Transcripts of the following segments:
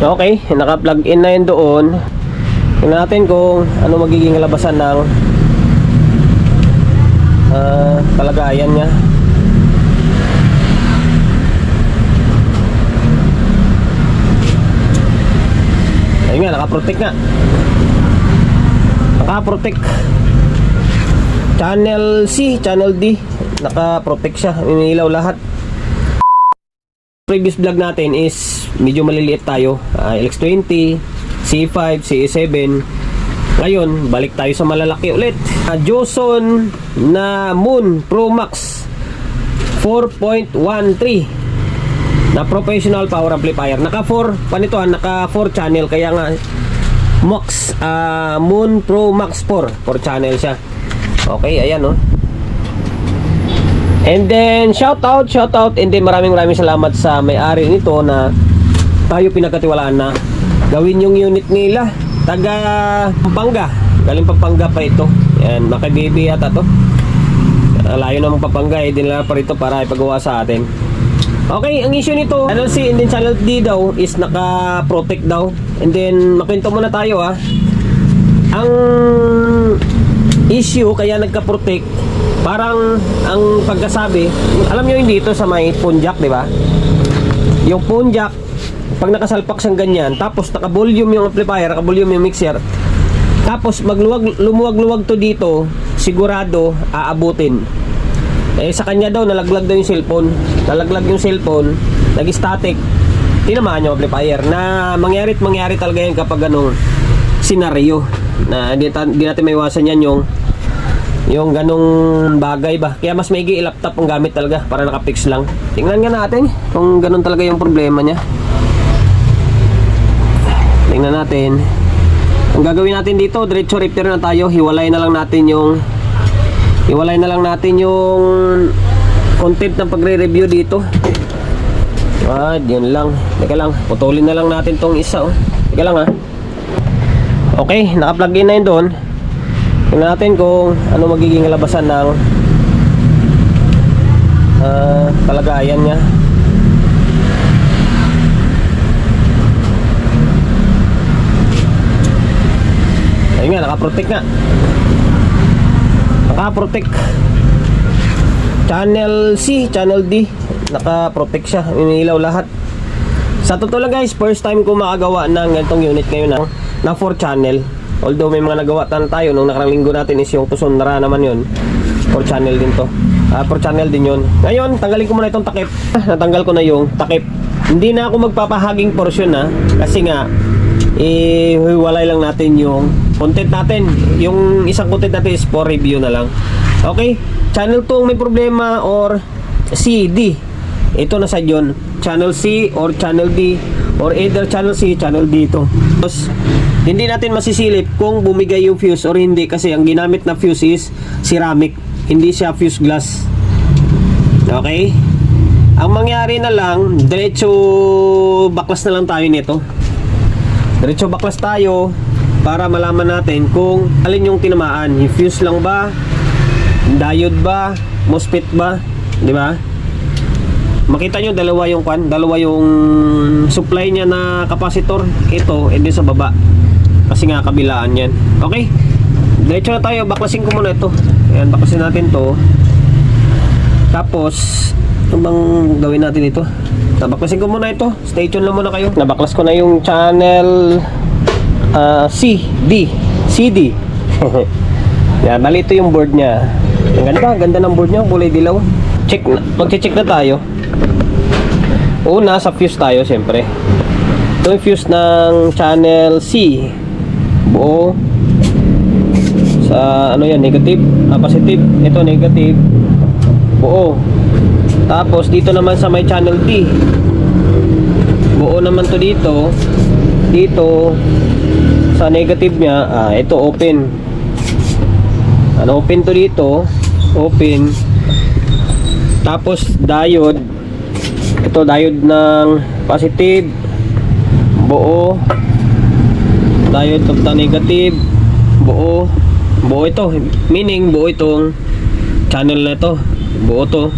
Okay, naka-plug in na yun doon. Tingnan natin kung ano magiging labasan ng kalagayan niya. Ayun nga, naka-protect nga. Naka-protect. Channel C, channel D, naka-protect siya. Inilaw lahat. Previous vlog natin is medyo maliliit tayo. LX20, C5, CE7. Ngayon, balik tayo sa malalaki ulit. Joson na Moon Pro Max 4.13 na professional power amplifier. Naka 4 panito, naka 4 channel, kaya nga Max Moon Pro Max 4 channel siya. Okay, ayan oh. And then shout out, and then maraming salamat sa may-ari nito na tayo pinagkatiwalaan na gawin yung unit nila. Taga Pampanga, galing Pampanga pa ito. Yan, Makabibi yata to. Layo namang Pampanga, dinala pa rito para ipagawa sa atin. Okay, ang issue nito, channel C and then channel D daw is naka-protect daw. And then makwento muna tayo Ang issue kaya nagka-protect, parang ang pagkasabi, alam nyo yung dito sa may phone jack, di ba? Yung phone jack, pag nakasalpak siyang ganyan, tapos naka-volume yung amplifier, naka-volume yung mixer, tapos lumuwag-luwag to dito, sigurado aabutin. Sa kanya daw, nalaglag daw yung cellphone, nag-static, tinamaan yung amplifier. Na mangyari talaga yan kapag ganong senaryo, na di natin maiwasan yan yung ganong bagay ba. Kaya mas maigi i-laptop ang gamit talaga para nakapix lang. Tingnan nga natin kung ganon talaga yung problema niya. Tingnan natin. Ang gagawin natin dito, diretso repair na tayo. Hiwalay na lang natin yung content ng pagre-review dito. Yun lang. Teka lang, putulin na lang natin tong isa Teka lang Okay, naka-plug in na yun doon. Tingnan natin kung ano magiging labasan ng kalagayan niya. Ayun nga, naka-protect nga. Naka-protect. Channel C, channel D, naka-protect siya. Inilaw lahat. Sa totoo lang guys, first time ko makagawa ng ganitong unit ngayon na 4 channel. Although may mga nagawa tayo nung nakarang linggo natin is yung Tucson Nara naman yun. 4 channel din to. 4 channel din yun. Ngayon, tanggalin ko muna itong takip. Natanggal ko na yung takip. Hindi na ako magpapahaging portion kasi nga hiwalay lang natin yung content natin. Yung isang content natin is for review na lang. Okay, channel 2 may problema or C, D. Ito na sa yun, channel C or channel D, or either channel C, channel D ito. Tapos hindi natin masisilip kung bumigay yung fuse or hindi, kasi ang ginamit na fuse is ceramic, hindi siya fuse glass. Okay, ang mangyari na lang, diretso baklas na lang tayo nito. Diretso baklas tayo para malaman natin kung alin yung tinamaan, yung fuse lang ba, diode ba, MOSFET ba, di ba? Makita nyo dalawa yung supply niya na capacitor, ito and then sa baba, kasi nga kabilaan yan. Okay, diretso na tayo, baklasin ko muna ito. Ayan, baklasin natin to. Tapos ano bang gawin natin ito? Baklasin ko muna ito, stay tuned lang muna kayo. Nabaklas ko na yung channel C, D, CD. Yan, mali ito yung board niya. Ang ganda ng board niya, kulay dilaw. Magche-check na tayo. Una, sa fuse tayo siyempre. Ito yung fuse ng channel C. Buo. Sa ano yan, negative, positive. Ito negative. Buo. Tapos dito naman sa may channel D. Buo naman to dito. Dito sa negative niya, ito open. Open to dito, open. Tapos diode, ito diode ng positive, buo. Diode of the negative, buo. Buo ito, meaning buo itong channel na ito, buo to.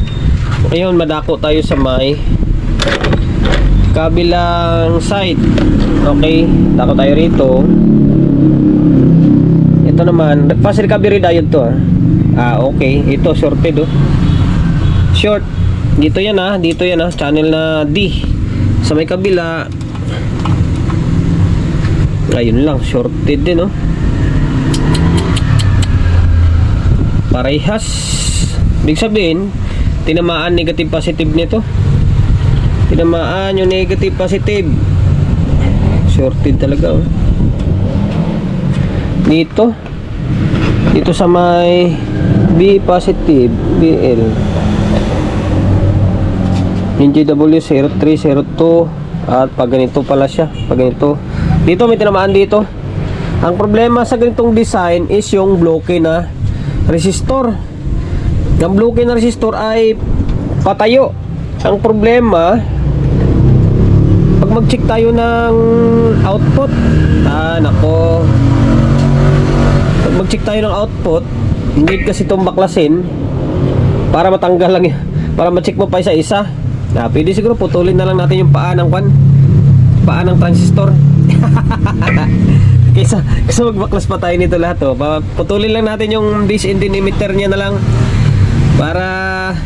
Ngayon madako tayo sa may kabilang side. Okay, tako tayo rito. Ito naman, fast recovery diode to. Okay, ito shorted oh. Short. Dito yan channel na D. Sa may kabila, ayun lang, shorted din oh. Parehas. Ibig sabihin, tinamaan negative positive nito. Tinamaan yung negative positive. Shorted talaga oh. Dito sa may B positive, BL, yung GW0302. At pag ganito pala siya, pag ganito, dito may tinamaan dito. Ang problema sa ganitong design is yung bloke na resistor. Ang bloke na resistor ay patayo. Ang problema, pag mag-check tayo ng output, nako, pag mag-check tayo ng output, hindi kasi itong baklasin para matanggal lang yun, para ma-check mo pa isa-isa. Pwede siguro putulin na lang natin yung paa ng transistor. Kaysa magbaklas pa tayo nito lahat oh. Putulin lang natin yung base and then emitter niya na lang, para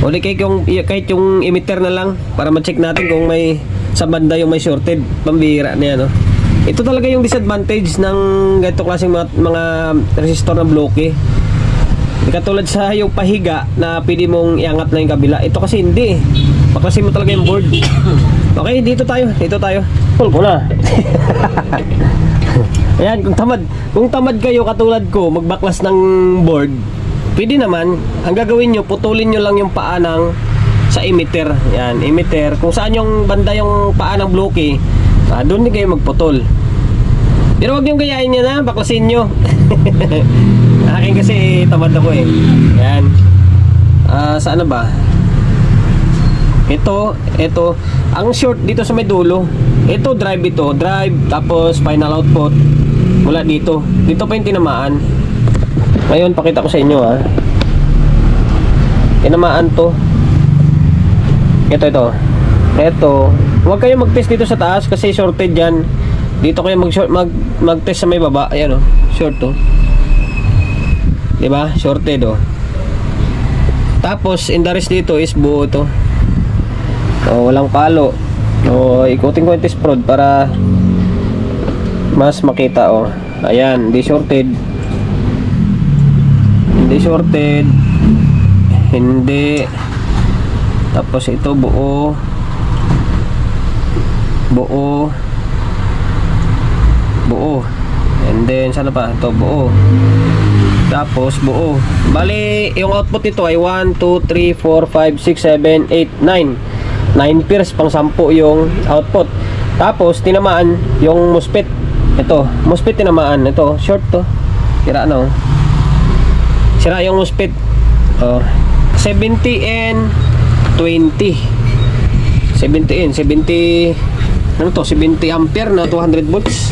uli kahit yung emitter na lang, para ma-check natin kung may sa banda yung may shorted. Pambira na yan oh. Ito talaga yung disadvantage ng ganito klaseng mga resistor na bloke. Hindi katulad sa yung pahiga na pwede mong iangat na yung kabila. Ito kasi hindi. Baklasin mo talaga yung board. Okay, dito tayo. Pull ko na. Ayan, kung tamad kayo katulad ko magbaklas ng board, pwede naman. Ang gagawin nyo, putulin nyo lang yung paa sa emitter. Yan, emitter. Kung saan yung banda yung paa ng bloke, doon din kayo magputol. Pero huwag yung gayahin nyo na, baklasin nyo. Akin kasi tamad ako eh. Yan. Saan na ba? Ito. Ang short dito sa may dulo. Ito drive, tapos final output mula dito. Dito pa yung tinamaan. Ngayon, pakita ko sa inyo Tinamaan to. Ito. Huwag kayo mag-test dito sa taas kasi shorted yan. Dito kayo mag-test sa may baba. Ayan short to. Diba? Shorted Tapos, in the rest dito is buo to. Walang palo. Ikutin ko yung test prod para mas makita Ayan, hindi shorted. Hindi. Tapos ito buo. And then sana pa? Ito buo. Tapos buo. Bali, yung output nito ay 1, 2, 3, 4, 5, 6, 7, 8, 9. 9 pairs pang 10 yung output. Tapos tinamaan yung MOSFET. Ito, MOSFET tinamaan. Ito, short to. Sira Sira yung MOSFET. 70 and 20. 70 ano to? 70 ampere na 200 volts.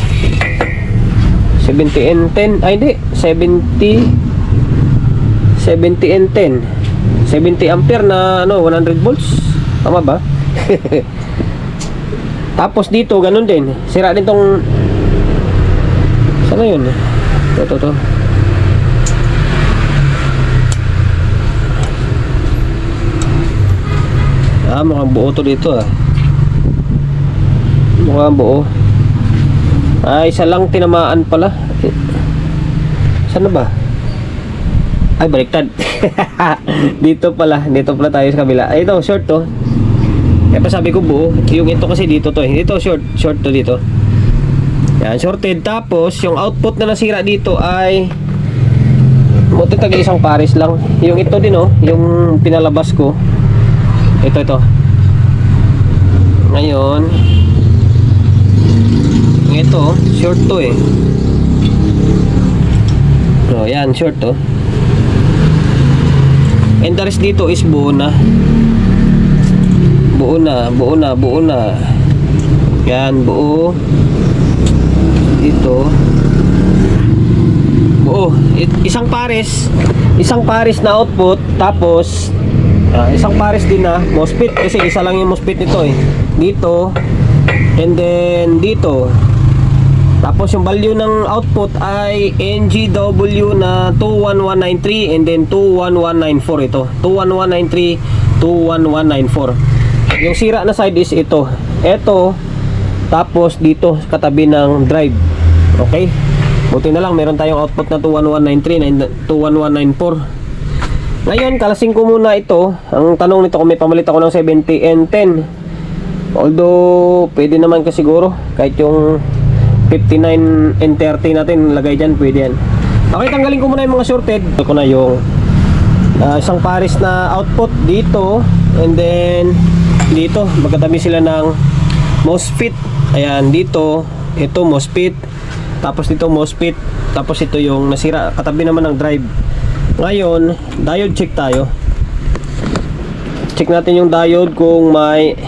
70 and 10. Ay hindi, 70 and 10. 70 ampere na 100 volts. Tama ba? Tapos dito ganun din. Sira din tong, sana yun? Ito. Mukhang buo to dito Mukhang buo. Isa lang tinamaan pala. Saan ba? Ay, baliktad. Dito pala tayo sa kabila. Ito, short to. Kaya pa sabi ko buo. Yung ito kasi dito to Ito short to dito. Yan, shorted. Tapos, yung output na nasira dito ay buti tag isang pares lang. Yung ito din yung pinalabas ko. Ito. Ngayon, ito, short to yan, short to. And the rest dito is buo na. Yan, buo. Dito. Buo. Isang pares na output, tapos Isang pares din na MOSFET kasi isa lang yung MOSFET nito eh. Dito and then dito. Tapos yung value ng output ay NGW na 21193 and then 21194 ito. 21193, 21194. Yung sira na side is ito. Ito, tapos dito katabi ng drive. Okay? Buti na lang meron tayong output na 21193 and 21194. Ngayon, kalasing ko muna ito. Ang tanong nito kung may pamalit ako ng 70 and 10. Although, pwede naman kasi siguro. Kahit yung 59 and 30 natin, lagay dyan, pwede yan. Okay, tanggalin ko muna yung mga shorted. Ito ko na yung isang pares na output dito. And then, dito, magkatabi sila ng MOSFET. Ayan, dito, ito MOSFET. Tapos dito MOSFET. Tapos ito yung nasira, katabi naman ng drive. Ngayon, diode check tayo. Check natin yung diode kung may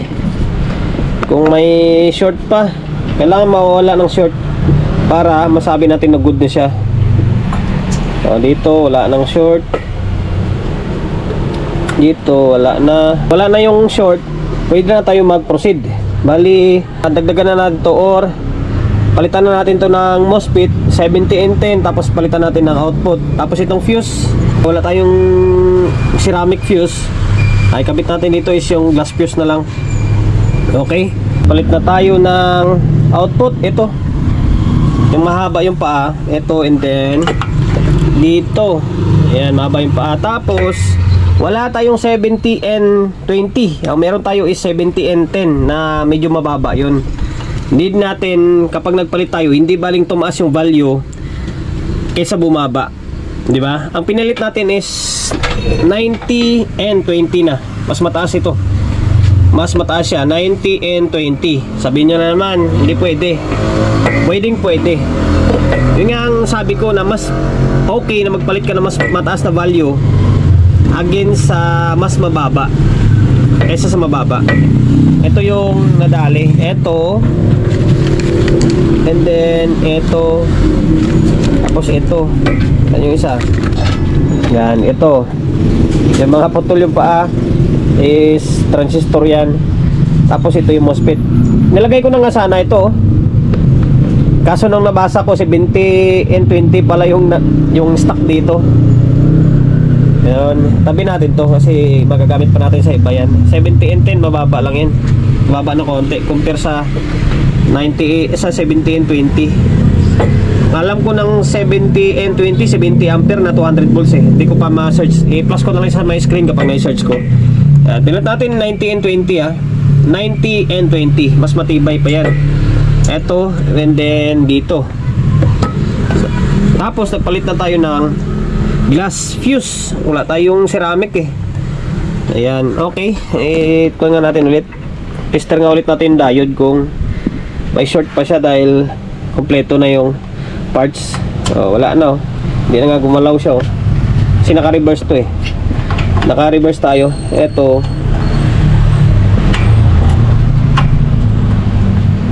short pa. Kailangan mawala ng short para masabi natin na good na siya. So, dito wala ng short. Dito wala na yung short. Pwede na tayo mag-proceed. Bali, dagdagan na natin to or palitan na natin to ng MOSFET 70 and 10, tapos palitan natin ng output. Tapos itong fuse, wala tayong ceramic fuse, ay kabit natin dito is yung glass fuse na lang. Okay, palit na tayo ng output. Ito yung mahaba yung paa, ito, and then dito, ayan, mahaba yung paa. Tapos wala tayong 70 and 20. Ang meron tayo is 70 and 10 na medyo mababa yun. Need natin kapag nagpalit tayo, hindi baling tumaas yung value kaysa bumaba, di ba? Ang pinalit natin is 90 and 20 na. Mas mataas ito. Mas mataas siya, 90 and 20. Sabihin niyo na naman, hindi pwede. Pwedeng pwede. Yun nga ang sabi ko na mas okay na magpalit ka na mas mataas na value against sa mas mababa kaysa sa mababa. Ito yung nadali. Ito. And then, ito. Tapos ito. Yan yung isa. Yan, ito. Yung mga putol yung paa is transistor yan. Tapos ito yung MOSFET. Nilagay ko na nga sana ito. Kaso nung nabasa ko, 70 and 20 pala yung stock dito. Yan. Tabi natin to kasi magagamit pa natin sa iba yan. 70 and 10, mababa lang yan. Mababa na konti compare sa 90, sa 70 and 20. Alam ko ng 70 and 20, 70 ampere na 200 volts eh. Hindi ko pa ma-search. I-plus ko na lang sa my screen kapag na-search ko. Pilat natin 90 and 20 ah. 90 and 20. Mas matibay pa yan. Eto, and then dito. Tapos nagpalit na tayo ng glass fuse. Wala tayong ceramic eh. Ayan, okay. Ito nga natin ulit. Tester nga ulit natin diode kung may short pa siya dahil kompleto na yung parts. Wala na oh. Hindi na nga gumalaw siya oh. Kasi naka-reverse to eh. Naka-reverse tayo. Ito.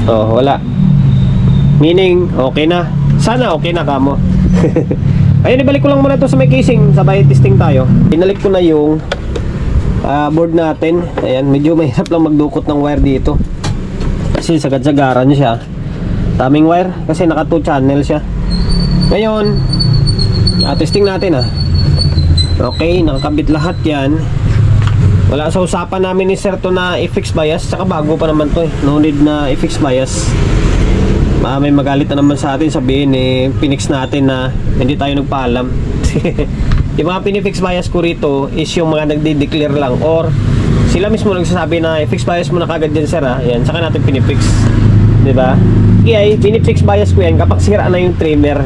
Wala. Meaning, okay na. Sana okay na kamo. Ayun, ibalik ko lang muna to sa may casing. Sabay testing tayo. Binalik ko na yung board natin. Ayan, medyo mahirap lang magdukot ng wire dito kasi sagad-sagaran siya. Taming wire kasi naka 2 channel siya. Ngayon, testing natin ah. Okay, nakakabit lahat yan. Wala sa usapan namin ni Sir to na i-fix bias. Saka bago pa naman to eh. No need na i-fix bias. May magalit na naman sa atin, sabihin eh pinix natin na hindi tayo nagpaalam. Yung mga pinifix bias ko rito is yung mga nagde-declare lang or sila mismo nagsasabi na i-fix bias mo na kagad dyan sir ha. Yan, saka natin pinifix, diba? Kaya pinifix bias ko yan kapag sira na yung trimmer.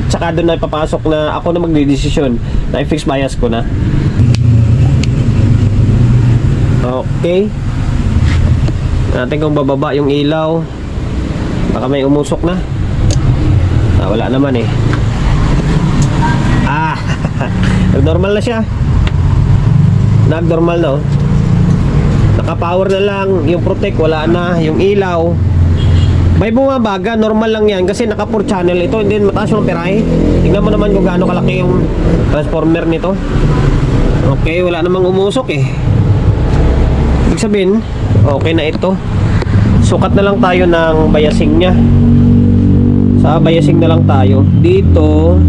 Tsaka doon na ipapasok na ako na magde-desisyon na i-fix bias ko na. Okay. Natin kung bababa yung ilaw. Baka may umusok na. Wala naman eh. Normal na siya. Nag-normal na oh. Naka-power na lang. Yung protect wala na. Yung ilaw may bumabaga. Normal lang yan kasi naka 4 channel ito. Hindi mataas yung perahe. Tingnan mo naman kung gaano kalaki yung transformer nito. Okay, wala namang umusok eh. Ibig sabihin, okay na ito. Sukat na lang tayo ng biasing nya. Sa biasing na lang tayo. Dito,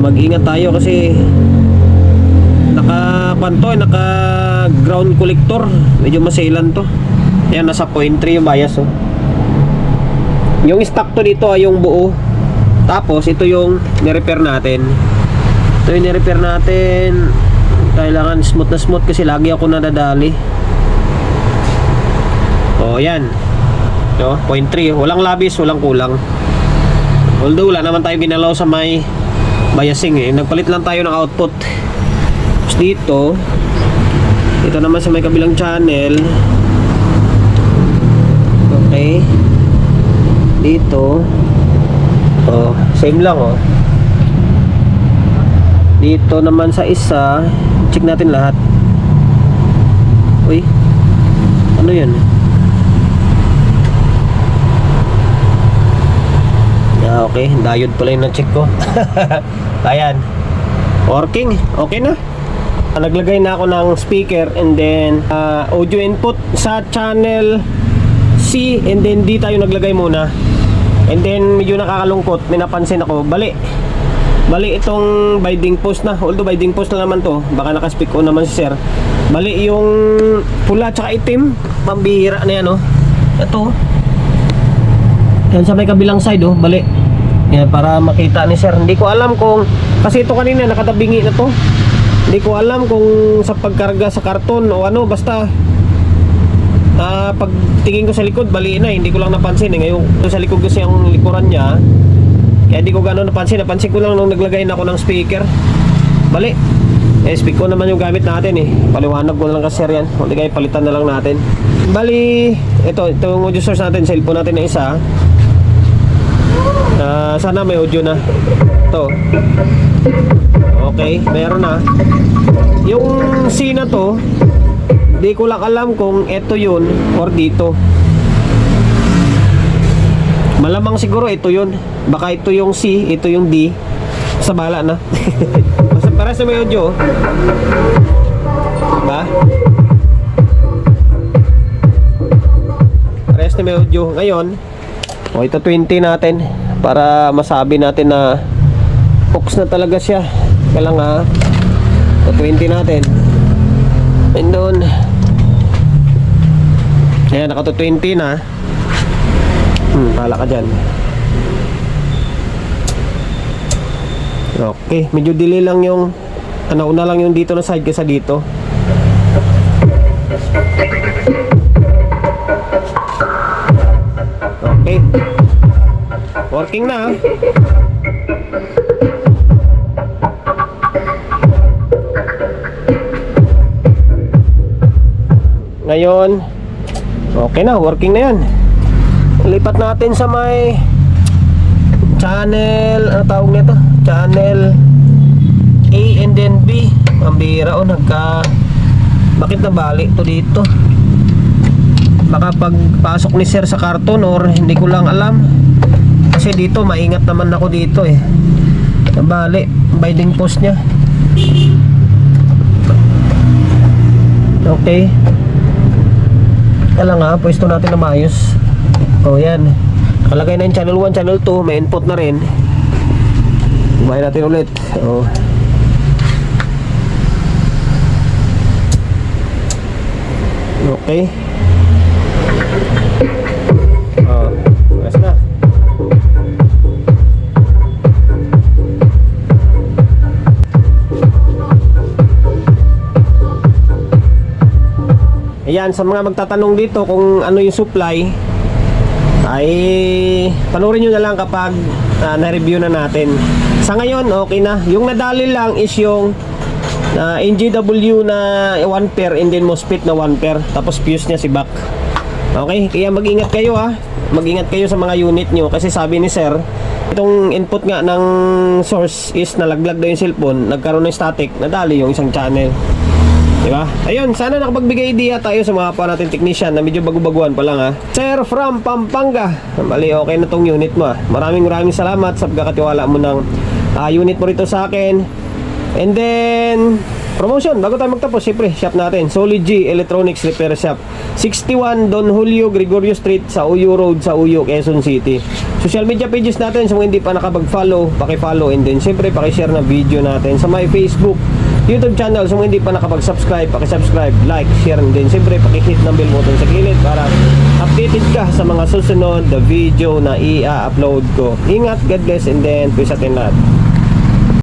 mag-ingat tayo kasi naka ground collector. Medyo maselan to. Ayan, nasa 0.3 yung bias. Oh. Yung stock to dito ay yung buo. Tapos, ito yung nirepair natin. Ito yung nirepair natin. Kailangan smooth na smooth kasi lagi ako nadadali. O, yan. No, 0.3. Walang labis, walang kulang. Although, wala naman tayo ginalaw sa may biasing eh. Nagpalit lang tayo ng output. Tapos dito, ito naman sa may kabilang channel. Okay. Dito, oh, same lang oh. Dito naman sa isa, check natin lahat. Uy, ano yan? Yeah, okay, diode pala yung na-check ko. Ayan, working, okay na. Naglagay na ako ng speaker and then audio input sa channel C, and then D tayo naglagay muna. And then medyo nakakalungkot, may napansin ako, bali itong binding post na. Although binding post na naman to, baka naka-speak on naman si sir. Bali yung pula tsaka itim, pambihira na yan oh. Ito yan sa may kabilang side oh, bali yan, para makita ni sir. Hindi ko alam kung, kasi ito kanina nakatabingi na to. Hindi ko alam kung sa pagkarga sa karton o ano, basta pag tingin ko sa likod, bali na, hindi ko lang napansin eh. Ngayon, sa likod kasi ang likuran niya, kaya hindi ko gano'n napansin. Napansin ko lang nung naglagay na ako ng speaker. Bali, speak ko naman yung gamit natin eh. Paliwanag ko na lang kasi yan. Hindi kaya palitan na lang natin. Bali, ito yung audio source natin, cellphone natin na isa. Sana may audio na. Ito. Okay, meron na. Yung C na to, di ko lang alam kung ito yun or dito. Malamang siguro ito yun. Baka ito yung C, ito yung D. Sa bala na. Para sa may audio. Diba? Pares na may audio. Ngayon, ito 20 natin para masabi natin na box na talaga siya. Kaya lang ito 20 natin. And doon, ayan, naka 20 na. Hala ka dyan. Okay, medyo delay lang yung una lang yung dito na side kaysa dito. Okay, working na. Ngayon, okay na, working na yan. Lipat natin sa may channel, ano tawag nito? Channel A and then B. Pambira o bakit nabalik to dito? Baka pagpasok ni sir sa karton or hindi ko lang alam. Kasi dito, maingat naman ako dito eh. Nabalik, binding post nya. Okay. Kaya nga, pwesto natin na maayos. O yan, kalagay na yung channel 1, channel 2. May input na rin. Buhay natin ulit. O. Okay. O, ayos na. Ayan, sa mga magtatanong dito kung ano yung supply, ay panoorin nyo na lang kapag na-review na natin. Sa ngayon, okay na. Yung nadali lang is yung NGW na 1 pair and then MOSFET na 1 pair. Tapos fuse niya si back. Okay, kaya mag-ingat kayo mag-ingat kayo sa mga unit nyo. Kasi sabi ni sir, itong input nga ng source is nalaglag daw yung cellphone, nagkaroon ng static, nadali yung isang channel. Diba? Ayun, sana nakapagbigay idea tayo sa mga pa natin technician na medyo bago-baguhan pa lang Sir from Pampanga. Bali, okay na tong unit mo Maraming salamat sa pagkakatiwala mo ng unit mo rito sa akin. And then Promotion, bago tayo magtapos, siyempre, shop natin, Solid G Electronics Repair Shop, 61 Don Julio Gregorio Street sa Uyo Road sa Uyo, Quezon City. Social media pages natin, sa mga hindi pa nakapag-follow, paki-follow, and then siyempre paki-share na video natin sa my Facebook, YouTube channel. So mga hindi pa nakapag-subscribe, paki-subscribe, like, share, and then siyempre paki-hit ng bell button sa gilid para updated ka sa mga susunod na video na i-upload ko. Ingat, God bless, and then peace out in lahat.